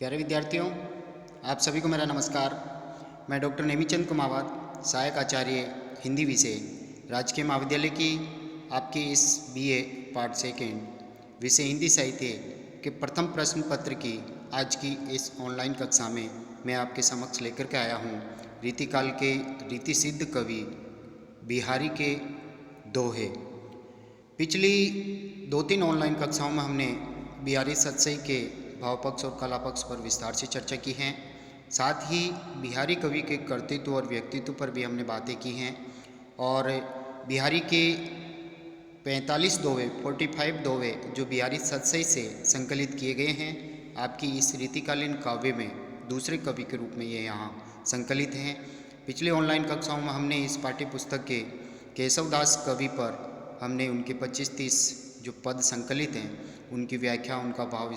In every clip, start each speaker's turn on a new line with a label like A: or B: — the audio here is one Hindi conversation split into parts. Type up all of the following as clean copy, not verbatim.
A: प्यारे विद्यार्थियों, आप सभी को मेरा नमस्कार। मैं डॉक्टर नेमीचंद कुमावत, सहायक आचार्य हिंदी विषय, राजकीय महाविद्यालय की आपकी इस बीए पार्ट सेकेंड विषय हिंदी साहित्य के प्रथम प्रश्न पत्र की आज की इस ऑनलाइन कक्षा में मैं आपके समक्ष लेकर के आया हूँ रीतिकाल के रीति सिद्ध कवि बिहारी के दोहे। पिछली 2-3 ऑनलाइन कक्षाओं में हमने बिहारी सतसई के भाव पक्ष और कला पक्ष पर विस्तार से चर्चा की है। साथ ही बिहारी कवि के कर्तृत्व और व्यक्तित्व पर भी हमने बातें की हैं और बिहारी के 45 दोहे 45 दोहे जो बिहारी सतसई से संकलित किए गए हैं आपकी इस रीतिकालीन काव्य में दूसरे कवि के रूप में ये यहाँ संकलित हैं। पिछले ऑनलाइन कक्षाओं में हमने इस पाठ्य पुस्तक के केशवदास कवि पर हमने उनके 25-30 जो पद संकलित हैं उनकी व्याख्या, उनका भाव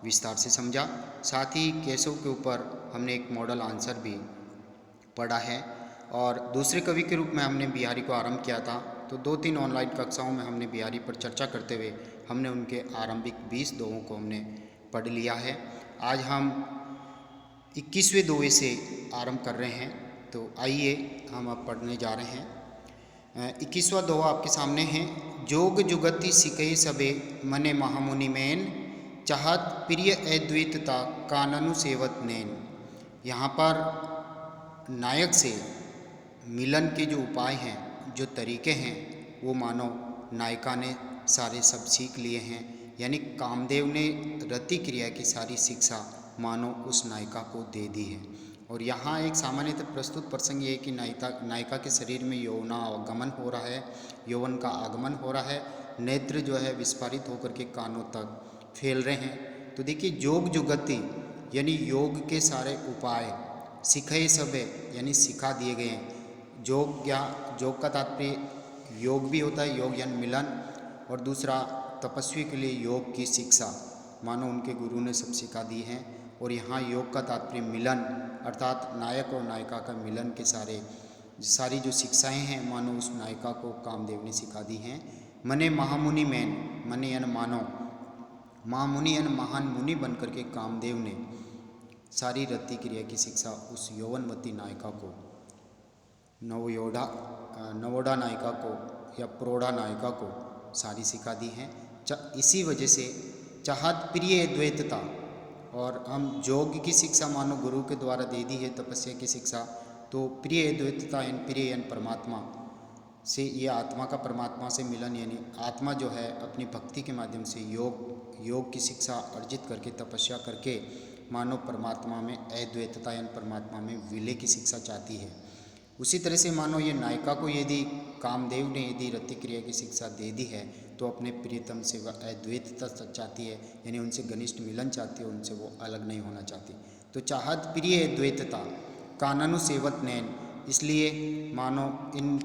A: विस्तार से समझा। साथ ही केशव के ऊपर हमने एक मॉडल आंसर भी पढ़ा है और दूसरे कवि के रूप में हमने बिहारी को आरंभ किया था। तो 2-3 ऑनलाइन कक्षाओं में हमने बिहारी पर चर्चा करते हुए हमने उनके आरंभिक 20 दोहों को हमने पढ़ लिया है। आज हम 21वें दोहे से आरंभ कर रहे हैं, तो आइए हम अब पढ़ने जा रहे हैं। 21वां दोहा आपके सामने है। जोग जुगति सिकई सबे मने महामुनि मैन, चाहत प्रिय अद्वैतता काननु सेवत नैन। यहाँ पर नायक से मिलन के जो उपाय हैं, जो तरीके हैं, वो मानो नायिका ने सारे सब सीख लिए हैं। यानी कामदेव ने रति क्रिया की सारी शिक्षा मानो उस नायिका को दे दी है। और यहाँ एक सामान्यतः प्रस्तुत प्रसंग ये है कि नायिका के शरीर में यौवनागमन हो रहा है, यौवन का आगमन हो रहा है, नेत्र जो है विस्फारित होकर के कानों तक फैल रहे हैं। तो देखिए, जोग जुगति यानी योग के सारे उपाय, सिखाए सबे यानी सिखा दिए गए हैं। जोग का तात्पर्य योग भी होता है, योग यानी मिलन, और दूसरा तपस्वी के लिए योग की शिक्षा मानो उनके गुरु ने सब सिखा दी है। और यहाँ योग का तात्पर्य मिलन अर्थात नायक और नायिका का मिलन के सारी जो शिक्षाएं हैं मानो उस नायिका को कामदेव ने सिखा दी हैं। मने महामुनि मैन, मने यानी मानो, महामुनि यानी महान मुनि बनकर के कामदेव ने सारी रति क्रिया की शिक्षा उस यौवनवती नायिका को, नवोढ़ा नायिका को या प्रौढ़ा नायिका को सारी सिखा दी हैं। इसी वजह से चाहत प्रिय द्वैतता, और हम योग की शिक्षा मानो गुरु के द्वारा दे दी है, तपस्या की शिक्षा। तो प्रिय द्वैतता यानी प्रिय यानी परमात्मा से, ये आत्मा का परमात्मा से मिलन, यानी आत्मा जो है अपनी भक्ति के माध्यम से योग की शिक्षा अर्जित करके तपस्या करके मानो परमात्मा में अद्वैतता यानी परमात्मा में विलय की शिक्षा चाहती है। उसी तरह से मानो ये नायिका को यदि कामदेव ने यदि रति क्रिया की शिक्षा दे दी है तो अपने प्रियतम से वह अद्वैतता चाहती है, यानी उनसे घनिष्ठ मिलन चाहती है, उनसे वो अलग नहीं होना चाहती। तो चाहत प्रिय अद्वैतता काननु सेवत नैन, इसलिए मानो इन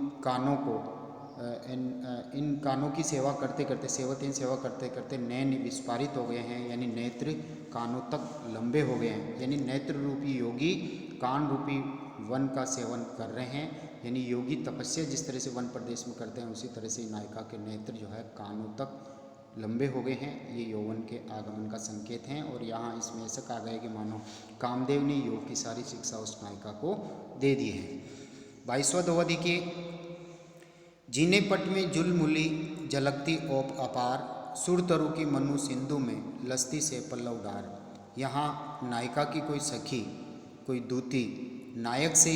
A: कानों की सेवा करते करते, सेवा करते करते नैन विस्फारित हो गए हैं, यानी नेत्र कानों तक लंबे हो गए हैं। यानी नेत्र रूपी योगी कान रूपी वन का सेवन कर रहे हैं। यानी योगी तपस्या जिस तरह से वन प्रदेश में करते हैं उसी तरह से नायिका के नेत्र जो है कानों तक लंबे हो गए हैं। ये यौवन के आगमन का संकेत हैं। और यहाँ इसमें ऐसा कहा गया है कि मानो कामदेव ने योग की सारी शिक्षा उस नायिका को दे दी है। 22वां दोहा देखिए। जीने पट में जुलमुली झलकती ओप अपार, सुरतरु की मनु सिंधु में लस्ती से पल्लव डार। यहाँ नायिका की कोई सखी, कोई दूती नायक से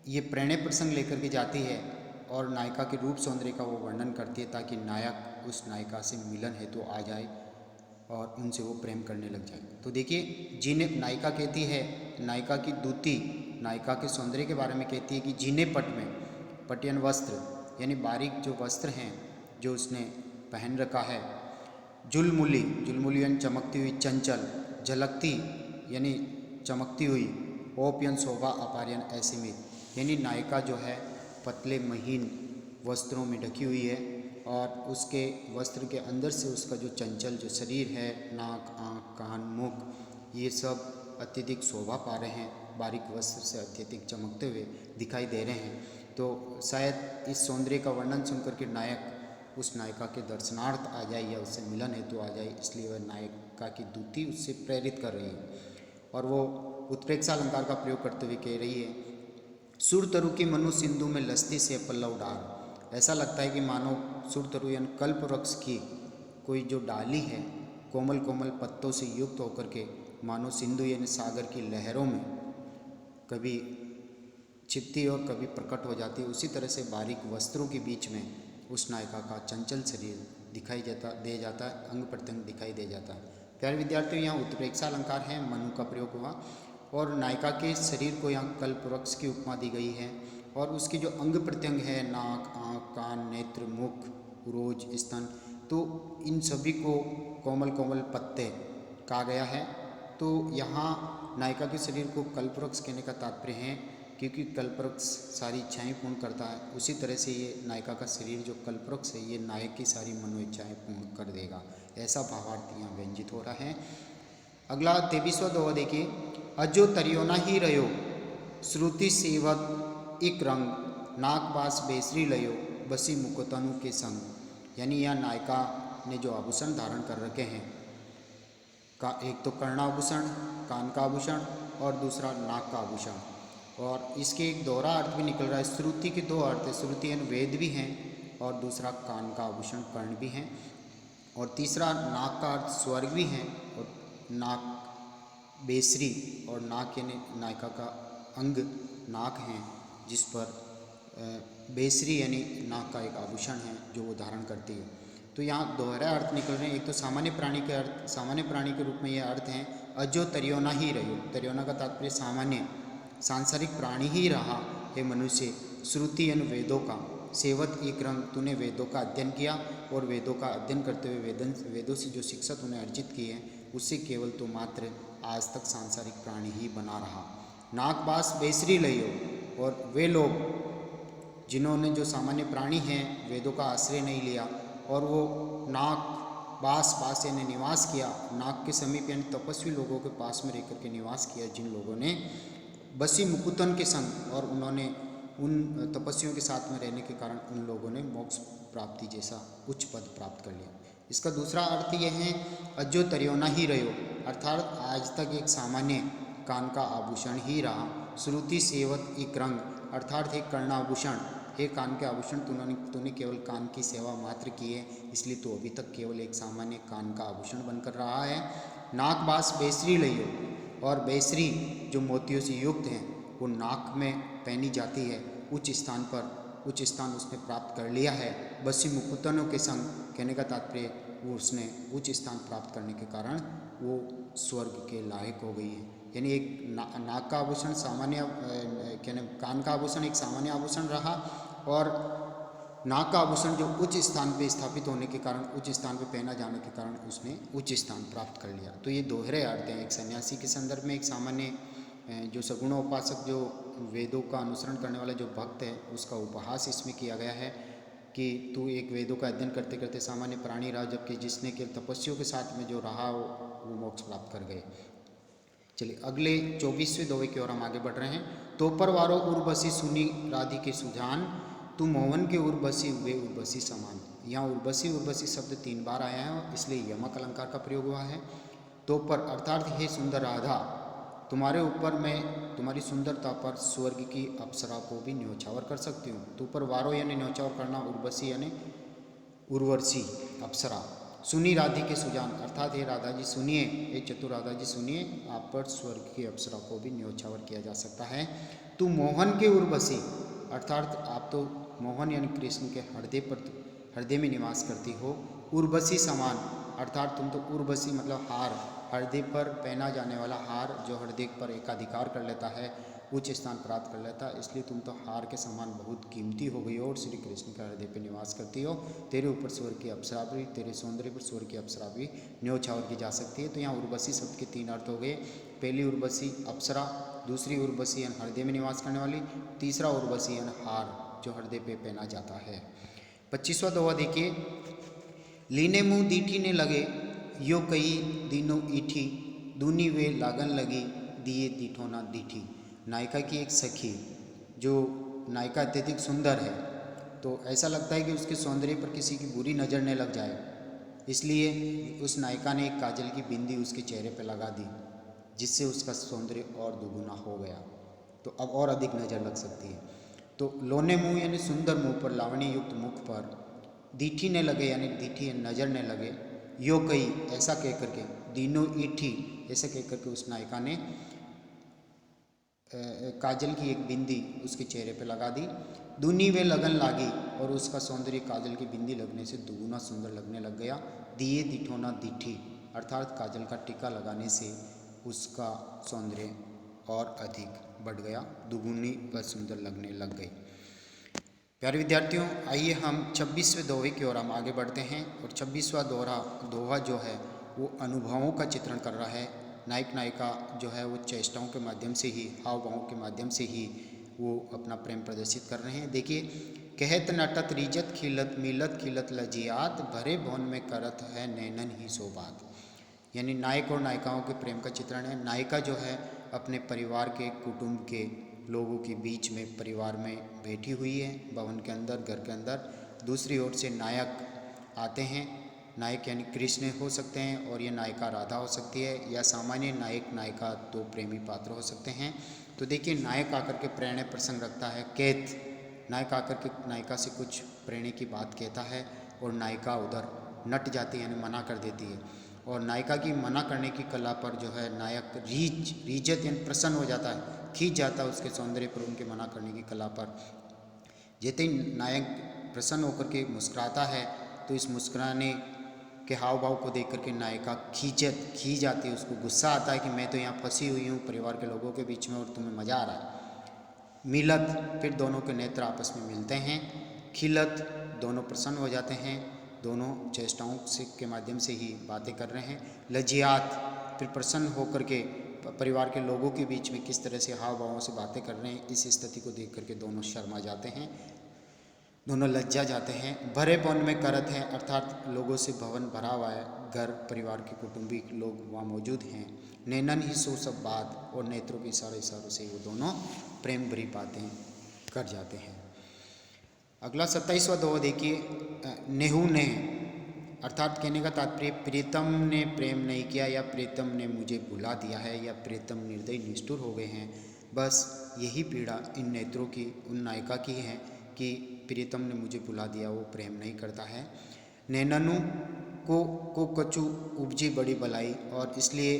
A: ये प्रणय प्रसंग लेकर के जाती है और नायिका के रूप सौंदर्य का वो वर्णन करती है ताकि नायक उस नायिका से मिलन हेतु आ जाए और उनसे वो प्रेम करने लग जाए। तो देखिए, जीने नायिका कहती है, नायिका की दूती नायिका के सौंदर्य के बारे में कहती है कि जीने पट में, पटियन वस्त्र यानी बारीक जो वस्त्र हैं जो उसने पहन रखा है, जुलमुली यानी चमकती हुई, चंचल, झलकती यानी चमकती हुई, ओपियन शोभा अपार्यन असीमित, यानी नायिका जो है पतले महीन वस्त्रों में ढकी हुई है और उसके वस्त्र के अंदर से उसका जो चंचल जो शरीर है, नाक, आँख, कान, मुख, ये सब अत्यधिक शोभा पा रहे हैं, बारीक वस्त्र से अत्यधिक चमकते हुए दिखाई दे रहे हैं। तो शायद इस सौंदर्य का वर्णन सुनकर के नायक उस नायिका के दर्शनार्थ आ जाए या उससे मिलन हेतु आ जाए, इसलिए वह नायिका की दूती उससे प्रेरित कर रही है। और वो उत्प्रेक्षा अलंकार का प्रयोग करते हुए कह रही है, सुर तरु की मनु सिंधु में लस्ती से पल्लव डाल। ऐसा लगता है कि मानो सुर तरु यानी कल्प वृक्ष की कोई जो डाली है कोमल कोमल पत्तों से युक्त होकर के मानो सिंधु यानी सागर की लहरों में कभी छिपती और कभी प्रकट हो जाती है, उसी तरह से बारीक वस्त्रों के बीच में उस नायिका का चंचल शरीर दिखाई दे जाता है, अंग प्रत्यंग दिखाई दे जाता है। प्यारे विद्यार्थियों, यहाँ उत्प्रेक्षा अलंकार है, मनु का प्रयोग हुआ और नायिका के शरीर को यहाँ कल्प वृक्ष की उपमा दी गई है और उसकी जो अंग प्रत्यंग है, नाक, आँख, कान, नेत्र, मुख, उरोज, स्तन, तो इन सभी को कोमल कोमल पत्ते कहा गया है। तो यहाँ नायिका के शरीर को कल्पवृक्ष कहने का तात्पर्य है क्योंकि कल्पवृक्ष सारी इच्छाएँ पूर्ण करता है, उसी तरह से ये नायिका का शरीर जो कल्पवृक्ष है ये नायक की सारी मनोइच्छाएँ पूर्ण कर देगा, ऐसा भावार्थ यहाँ व्यंजित हो रहा है। अगला 23वां दोहा देखिए, अजो तरियोना ही रहो श्रुति सेवत इक रंग, नाक बास बेसरी लयो बसी मुकुतनु के संग। यानी यह नायिका ने जो आभूषण धारण कर रखे हैं, का एक तो कर्णाभूषण, कान का आभूषण और दूसरा नाक का आभूषण, और इसके एक दोहरा अर्थ भी निकल रहा है। श्रुति के दो अर्थ है, श्रुति यानी वेद भी हैं और दूसरा कान का आभूषण कर्ण भी हैं, और तीसरा नाक का अर्थ स्वर्ग भी हैं और नाक बेसरी, और नाक यानी नायिका का अंग नाक हैं जिस पर बेसरी यानी नाक का एक आभूषण है जो वो धारण करती है। तो यहाँ दोहरा अर्थ निकल रहे हैं। एक तो सामान्य प्राणी के अर्थ, सामान्य प्राणी के रूप में ये अर्थ हैं, अजो तरियोना ही रहो। तरियोना का तात्पर्य सामान्य सांसारिक प्राणी ही रहा है मनुष्य, श्रुति यानी वेदों का, सेवत एक रंग, तूने वेदों का अध्ययन किया और वेदों का अध्ययन करते हुए वेदों से जो शिक्षा तूने अर्जित की है उससे केवल तो मात्र आज तक सांसारिक प्राणी ही बना रहा। नाक बास बेसरी लियो, और वे लोग जिन्होंने जो सामान्य प्राणी हैं वेदों का आश्रय नहीं लिया और वो नाक बास यानी निवास किया, नाक के समीप यानी तपस्वी लोगों के पास में रहकर के निवास किया, जिन लोगों ने बसी मुकुतन के संग, और उन्होंने उन तपस्वियों के साथ में रहने के कारण उन लोगों ने मोक्ष प्राप्ति जैसा उच्च पद प्राप्त कर लिया। इसका दूसरा अर्थ यह है, अजो तरियोना ही रहो, अर्थात आज तक एक सामान्य कान का आभूषण ही रहा। श्रुति सेवत एक रंग, अर्थात एक कर्णाभूषण, हे कान के आभूषण तूने केवल कान की सेवा मात्र की है, इसलिए तू अभी तक केवल एक सामान्य कान का आभूषण बनकर रहा है। नाक बास बेसरी लियो, और बेसरी जो मोतियों से युक्त हैं वो नाक में पहनी जाती है, उच्च स्थान उसने प्राप्त कर लिया है। बसी मुकुतनों के संग कहने का तात्पर्य वो उसने उच्च स्थान प्राप्त करने के कारण वो स्वर्ग के लायक हो गई है। यानी एक नाक का आभूषण सामान्य कहने कान का आभूषण एक सामान्य आभूषण रहा, और नाक का आभूषण जो उच्च स्थान पे स्थापित होने के कारण, उच्च स्थान पे पहना जाने के कारण उसने उच्च स्थान प्राप्त कर लिया। तो ये दोहरे अर्थ हैं, एक सन्यासी के संदर्भ में, एक सामान्य जो सगुणोपासक जो वेदों का अनुसरण करने वाला जो भक्त है उसका उपहास इसमें किया गया है कि तू एक वेदों का अध्ययन करते करते सामान्य प्राणी रहा, जबकि जिसने केवल तपस्वियों के साथ में जो रहा वो मोक्ष प्राप्त कर गए। चलिए अगले 24वें दोहे की ओर हम आगे बढ़ रहे हैं। तोपर वारो उर्वशी सुनी राधि के सुजान, तू मोहन के उर्वशी वे उर्वशी समान। यहाँ उर्वशी शब्द 3 बार आया है, इसलिए यमक अलंकार का प्रयोग हुआ है। तोपर अर्थात हे सुंदर राधा, तुम्हारे ऊपर मैं तुम्हारी सुंदरता पर स्वर्ग की अप्सरा को भी न्योछावर कर सकती हूँ। तो ऊपर वारो यानी न्योछावर करना, उर्वशी यानी उर्वशी अप्सरा, सुनी राधि के सुजान अर्थात हे राधा जी सुनिए, हे चतुर राधा जी सुनिए, आप पर स्वर्ग की अप्सरा को भी न्योछावर किया जा सकता है। तू मोहन के उर्वशी अर्थात आप तो मोहन यानी कृष्ण के हृदय में निवास करती हो। उर्वशी समान अर्थात तुम तो उर्वशी मतलब हार, हृदय पर पहना जाने वाला हार जो हृदय पर एकाधिकार कर लेता है, उच्च स्थान प्राप्त कर लेता है, इसलिए तुम तो हार के समान बहुत कीमती हो गई हो और श्री कृष्ण के हृदय पर निवास करती हो। तेरे ऊपर स्वर्ग की अप्सरा भी, तेरे सौंदर्य पर स्वर्ग की अप्सरा भी न्योछावर की जा सकती है। तो यहाँ उर्वशी शब्द के 3 अर्थ हो गए। पहली उर्वशी अप्सरा, दूसरी उर्वशी यानी हृदय में निवास करने वाली, तीसरा उर्वशी यानी हार जो हृदय पे पहना जाता है। 25वां दोहा देखिए, लीने मुँह दीठी ने लगे यो कई दिनों ईठी, दूनी वे लागन लगी दिए दीठो ना दीठी। नायिका की एक सखी, जो नायिका अत्यधिक सुंदर है, तो ऐसा लगता है कि उसके सौंदर्य पर किसी की बुरी नज़र न लग जाए, इसलिए उस नायिका ने एक काजल की बिंदी उसके चेहरे पर लगा दी, जिससे उसका सौंदर्य और दुगुना हो गया। तो अब और अधिक नज़र लग सकती है। तो लोने मुंह यानी सुंदर मुंह पर, लावणी युक्त मुख पर दीठी ने लगे यानी दीठी नज़र ने लगे, यो कही ऐसा कह करके, दीनो ईठी ऐसा कह करके उस नायिका ने काजल की एक बिंदी उसके चेहरे पे लगा दी। दूनी वे लगन लागी और उसका सौंदर्य काजल की बिंदी लगने से दुगुना सुंदर लगने लग गया। दिए दिठोना दिठी अर्थात काजल का टीका लगाने से उसका सौंदर्य और अधिक बढ़ गया, दुगुनी व सुंदर लगने लग गई। प्यारे विद्यार्थियों, आइए हम 26वें दोहे की ओर हम आगे बढ़ते हैं। और 26वां दोहा जो है वो अनुभवों का चित्रण कर रहा है। नायक नायिका जो है वो चेष्टाओं के माध्यम से ही, हाव भावों के माध्यम से ही वो अपना प्रेम प्रदर्शित कर रहे हैं। देखिए, कहत नटत रीजत खिलत मिलत खिलत लजियात, भरे भवन में करत है नैनन ही सो बात। यानी नायक और नायिकाओं के प्रेम का चित्रण है। नायिका जो है अपने परिवार के, कुटुंब के लोगों के बीच में, परिवार में बैठी हुई है, भवन के अंदर, घर के अंदर। दूसरी ओर से नायक आते हैं। नायक यानी कृष्ण हो सकते हैं और ये नायिका राधा हो सकती है, या सामान्य नायक नायिका दो प्रेमी पात्र हो सकते हैं। तो देखिए, नायक आकर के प्रणय प्रसंग रखता है। केत नायक आकर के नायिका से कुछ प्रणय की बात कहता है और नायिका उधर नट जाती है यानी मना कर देती है। और नायिका की मना करने की कला पर जो है नायक रीजत यानी प्रसन्न हो जाता है, खींच जाता है उसके सौंदर्य पर, उनके मना करने की कला पर। जैसे ही नायक प्रसन्न होकर के मुस्कुराता है तो इस मुस्कुराने के हाव भाव को देख करके नायिका खींच जाती है। उसको गुस्सा आता है कि मैं तो यहाँ फंसी हुई हूँ परिवार के लोगों के बीच में और तुम्हें मज़ा आ रहा है। मिलत फिर दोनों के नेत्र आपस में मिलते हैं। खिलत दोनों प्रसन्न हो जाते हैं, दोनों चेष्टाओं से के माध्यम से ही बातें कर रहे हैं। लजियात फिर प्रसन्न होकर के परिवार के लोगों के बीच में किस तरह से हाव भावों से बातें कर रहे हैं, इस स्थिति को देख करके दोनों शर्मा जाते हैं, दोनों लज्जा जाते हैं। भरे भवन में करत है अर्थात लोगों से भवन भरा हुआ है, घर परिवार के कुटुंबिक लोग वहाँ मौजूद हैं। नैनन ही सो सब बात, और नेत्रों के इशारों से वो दोनों प्रेम भरी बातें कर जाते हैं। अगला 27वां दोहा देखिए, नेहू ने अर्थात कहने का तात्पर्य प्रीतम ने प्रेम नहीं किया, या प्रीतम ने मुझे भुला दिया है, या प्रीतम निर्दयी निष्ठुर हो गए हैं। बस यही पीड़ा इन नेत्रों की, उन नायिका की है कि प्रीतम ने मुझे भुला दिया, वो प्रेम नहीं करता है। नैननु को कछु उपजी बड़ी बलाई, और इसलिए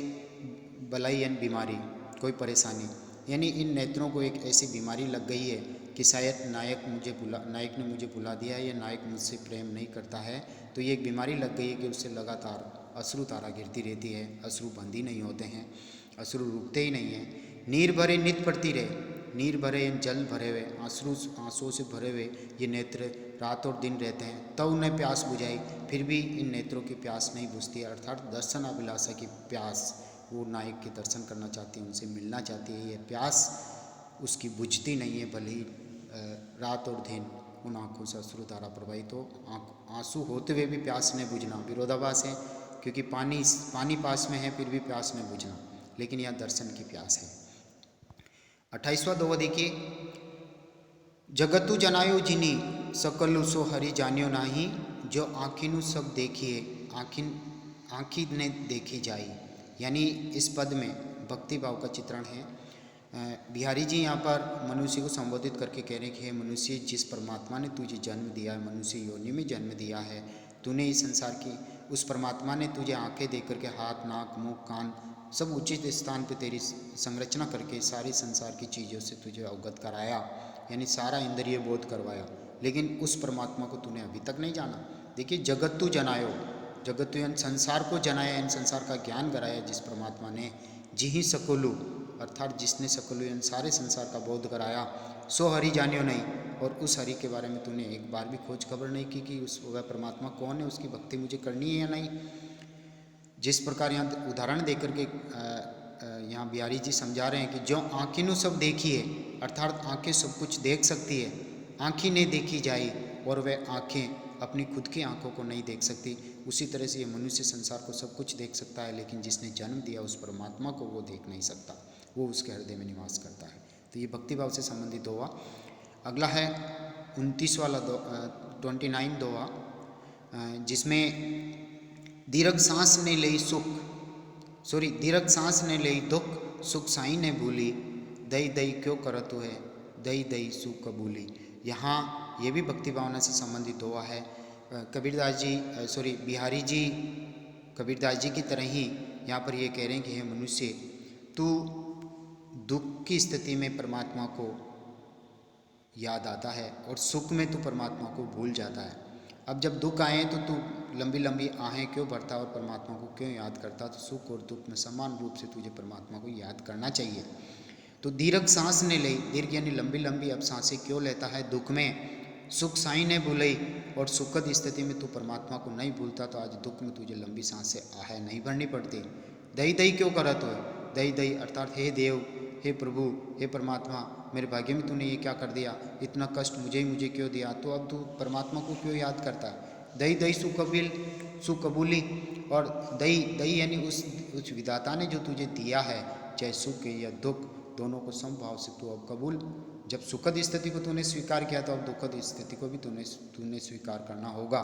A: बलाई यानी बीमारी, कोई परेशानी, यानी इन नेत्रों को एक ऐसी बीमारी लग गई है कि शायद नायक ने मुझे भुला दिया है, या नायक मुझसे प्रेम नहीं करता है। तो ये एक बीमारी लग गई है कि उससे लगातार अश्रु धारा गिरती रहती है, अश्रु बंद ही नहीं होते हैं, अश्रु रुकते ही नहीं हैं। नीर भरे नित पड़ती रहे, नीर भरे जल भरे हुए, आंसुओं से भरे हुए ये नेत्र रात और दिन रहते हैं। तब उन्हें प्यास बुझाई, फिर भी इन नेत्रों की प्यास नहीं बुझती है, अर्थात दर्शन अभिलाषा की प्यास, वो नायक के दर्शन करना चाहती है, उनसे मिलना चाहती है, ये प्यास उसकी बुझती नहीं है, भले ही रात और दिन उन आँखों से अश्रुधारा प्रवाहित हो। आंसू होते हुए भी प्यास नहीं बुझना विरोधाभास है, क्योंकि पानी पास में है फिर भी प्यास नहीं बुझना, लेकिन यह दर्शन की प्यास है। 28वां दोहा देखिए, जगतु जनायो जिनी सकलु सो हरि जानियो नाही, जो आँखिनु सब देखिए आँखी ने देखी जाई। यानी इस पद में भक्ति भाव का चित्रण है। बिहारी जी यहाँ पर मनुष्य को संबोधित करके कह रहे हैं कि हे मनुष्य, जिस परमात्मा ने तुझे जन्म दिया है, मनुष्य योनि में जन्म दिया है, तूने इस संसार की, उस परमात्मा ने तुझे आंखें दे करके, हाथ नाक मुंह कान सब उचित स्थान पे तेरी संरचना करके सारी संसार की चीज़ों से तुझे अवगत कराया, यानी सारा इंद्रिय बोध करवाया, लेकिन उस परमात्मा को तूने अभी तक नहीं जाना। देखिए, जगत्तु जनायो, जगत्तु यानी संसार को जनाया, यानी संसार का ज्ञान कराया जिस परमात्मा ने। जिहि सकोलु अर्थात जिसने सकलु यानी सारे संसार का बोध कराया। सो हरि जानियो नहीं, और उस हरि के बारे में तूने एक बार भी खोज खबर नहीं की कि उस वह परमात्मा कौन है, उसकी भक्ति मुझे करनी है या नहीं। जिस प्रकार यहाँ उदाहरण देकर के यहाँ बिहारी जी समझा रहे हैं कि जो आँखिनु सब देखिए अर्थात आँखें सब कुछ देख सकती है, आँखी नहीं देखी जाए, और वह आँखें अपनी खुद की आँखों को नहीं देख सकती, उसी तरह से ये मनुष्य संसार को सब कुछ देख सकता है, लेकिन जिसने जन्म दिया उस परमात्मा को वो देख नहीं सकता, वो उसके हृदय में निवास करता है। तो ये भक्तिभाव से संबंधित हुआ। अगला है 29 वाला 29 दोहा, जिसमें दीर्घ सांस ने लई दीर्घ सांस ने लई दुख, सुख साई ने भूली, दई दई क्यों करतु है, दई दई सुख कबूली। यहाँ ये भी भक्ति भावना से संबंधित दोहा है। बिहारी जी कबीरदास जी की तरह ही यहाँ पर ये कह रहे हैं कि हे मनुष्य, तू दुख की स्थिति में परमात्मा को याद आता है और सुख में तू परमात्मा को भूल जाता है। अब जब दुख आए तो तू लंबी लंबी आहें क्यों भरता और परमात्मा को क्यों याद करता? तो सुख और दुख में समान रूप से तुझे परमात्मा को याद करना चाहिए। तो दीर्घ सांस ने ली, दीर्घ यानी लंबी लंबी अब सांसें क्यों लेता है दुख में? सुख साई ने भूलई, और सुखद स्थिति में तू परमात्मा को नहीं भूलता तो आज दुख में तुझे लंबी सांसें आहें नहीं भरनी पड़ती। दई दई क्यों करत हो? दई दई अर्थात हे देव, हे प्रभु, हे परमात्मा, मेरे भाग्य में तूने ये क्या कर दिया, इतना कष्ट मुझे क्यों दिया? तो अब तू परमात्मा को क्यों याद करता है? दई दई सुख कबूली, और दई दई यानी उस विधाता ने जो तुझे दिया है, चाहे सुख या दुख, दोनों को समभाव से तू अब कबूल। जब सुखद स्थिति को तूने स्वीकार किया तो अब दुखद स्थिति को भी तूने स्वीकार करना होगा।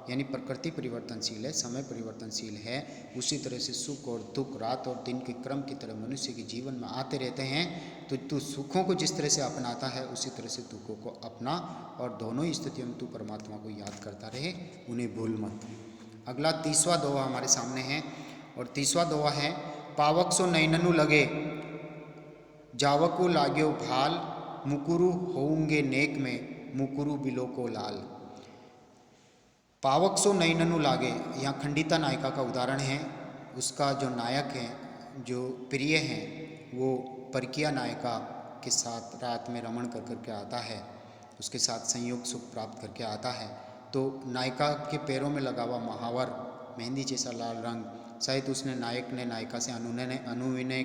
A: यानी प्रकृति परिवर्तनशील है, समय परिवर्तनशील है, उसी तरह से सुख और दुख रात और दिन के क्रम की तरह मनुष्य के जीवन में आते रहते हैं। तो तू सुखों को जिस तरह से अपनाता है उसी तरह से दुखों को अपना, और दोनों स्थितियों में तू परमात्मा को याद करता रहे, उन्हें भूल मत। अगला 30वां दोहा हमारे सामने है, और 30वां दोहा है, पावक सो नैननु लगे, जावको लाग्यो भाल, मुकुरु होंगे नेक में, मुकुरु बिलो को लाल। पावक सो नैननु लागे, यहाँ खंडिता नायिका का उदाहरण है। उसका जो नायक है, जो प्रिय है, वो परकिया नायिका के साथ रात में रमण कर करके आता है, उसके साथ संयोग सुख प्राप्त करके आता है। तो नायिका के पैरों में लगा हुआ महावर, मेहंदी जैसा लाल रंग, शायद उसने नायक ने नायिका से अनुविनय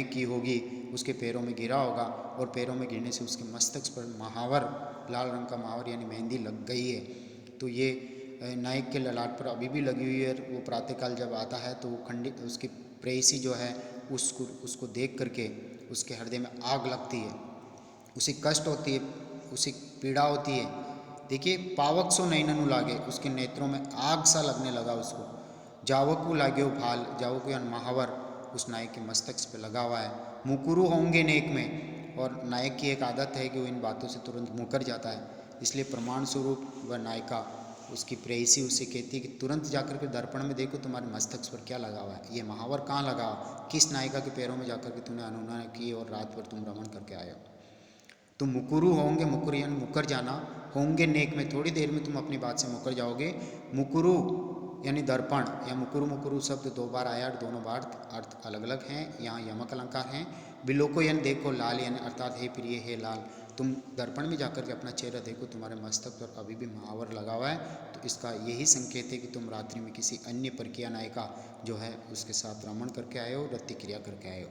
A: की होगी, उसके पैरों में गिरा होगा, और पैरों में गिरने से उसके मस्तक पर महावर, लाल रंग का महावर यानी मेहंदी लग गई है। तो ये नायक के ललाट पर अभी भी लगी हुई है। वो प्रातःकाल जब आता है तो वो उसकी प्रेयसी जो है उसको देख करके उसके हृदय में आग लगती है, उसे कष्ट होती है, उसे पीड़ा होती है। देखिए, पावक सो नैननु लागे, उसके नेत्रों में आग सा लगने लगा उसको। जावकु लाग्यो भाल, जावकु यानी महावर उस नायक के मस्तक पे लगा हुआ है। मुकुरु होंगे नेक में, और नायक की एक आदत है कि वो इन बातों से तुरंत मुकर जाता है। इसलिए प्रमाण स्वरूप वह नायिका, उसकी प्रेयसी उससे कहती है कि तुरंत जाकर के दर्पण में देखो तुम्हारे मस्तक पर क्या लगा हुआ है, ये महावर कहाँ लगा हुआ, किस नायिका के पैरों में जाकर के तुमने अनुनय की और रात भर तुम रमण करके आए हो। तो मुकुरु होंगे, मुकुरु यानी मुकर जाना, होंगे नेक में, थोड़ी देर में तुम अपनी बात से मुकर जाओगे। मुकुरु यानी दर्पण, या मुकुरु शब्द 2 बार आया, दोनों बार अर्थ अलग अलग हैं, यहाँ यमक अलंकार हैं। बिलोको यानी देखो, लाल यानी अर्थात हे प्रिय, हे लाल, तुम दर्पण में जाकर के अपना चेहरा देखो, तुम्हारे मस्तक पर अभी भी महावर लगा हुआ है। तो इसका यही संकेत है कि तुम रात्रि में किसी अन्य परकीय नायिका जो है उसके साथ रमण करके आए हो, रति क्रिया करके आए हो,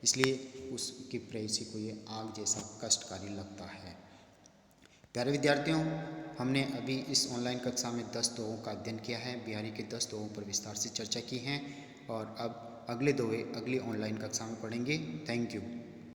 A: इसलिए उसकी प्रेयसी को ये आग जैसा कष्टकारी लगता है। प्यारे विद्यार्थियों, हमने अभी इस ऑनलाइन कक्षा में 10 दोहों का अध्ययन किया है, बिहारी के 10 दोहों पर विस्तार से चर्चा की है, और अब अगले दोहे अगली ऑनलाइन कक्षा में पढ़ेंगे। Thank you.